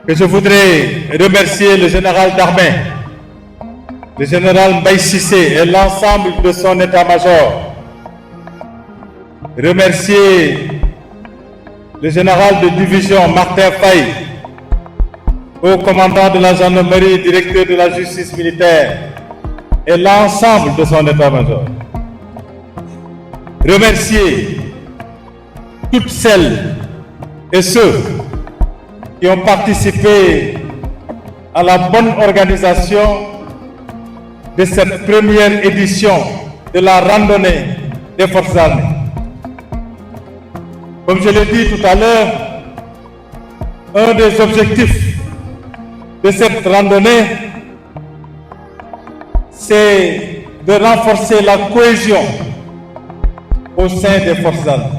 que je voudrais remercier le général d'armée, le général Mbaye Cissé et l'ensemble de son état-major. Remercier le général de division Martin Faye, haut commandant de la gendarmerie, directeur de la justice militaire et l'ensemble de son état-major. Remercier toutes celles et ceux qui ont participé à la bonne organisation de cette première édition de la randonnée des forces armées. Comme je l'ai dit tout à l'heure, un des objectifs de cette randonnée, c'est de renforcer la cohésion au sein des forces armées.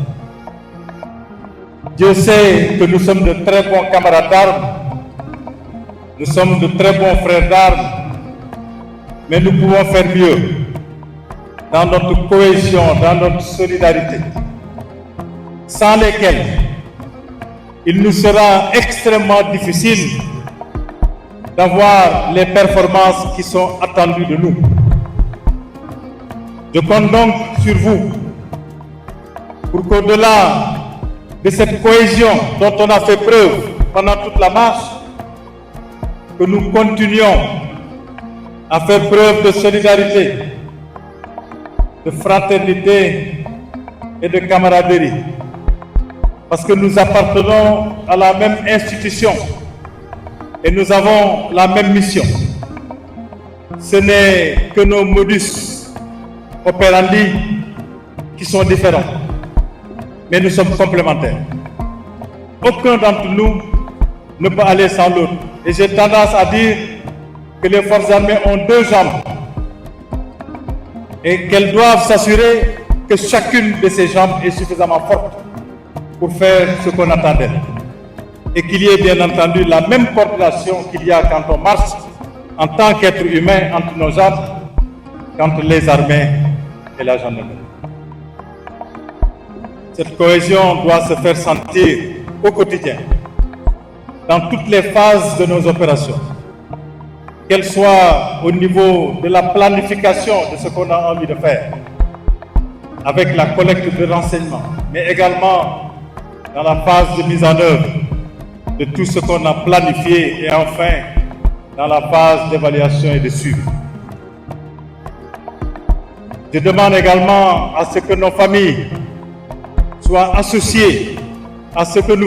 Dieu sait que nous sommes de très bons camarades d'armes, nous sommes de très bons frères d'armes, mais nous pouvons faire mieux dans notre cohésion, dans notre solidarité, sans lesquelles il nous sera extrêmement difficile d'avoir les performances qui sont attendues de nous. Je compte donc sur vous pour qu'au-delà de cette cohésion dont on a fait preuve pendant toute la marche, que nous continuions à faire preuve de solidarité, de fraternité et de camaraderie. Parce que nous appartenons à la même institution et nous avons la même mission. Ce n'est que nos modus operandi qui sont différents, mais nous sommes complémentaires. Aucun d'entre nous ne peut aller sans l'autre. Et j'ai tendance à dire que les forces armées ont deux jambes et qu'elles doivent s'assurer que chacune de ces jambes est suffisamment forte pour faire ce qu'on attend d'elle. Et qu'il y ait bien entendu la même coordination qu'il y a quand on marche en tant qu'être humain entre nos jambes, qu'entre les armées et la gendarmerie. Cette cohésion doit se faire sentir au quotidien, dans toutes les phases de nos opérations, qu'elles soient au niveau de la planification de ce qu'on a envie de faire, avec la collecte de renseignements, mais également dans la phase de mise en œuvre de tout ce qu'on a planifié et enfin dans la phase d'évaluation et de suivi. Je demande également à ce que nos familles soient associées à ce que nous faisons.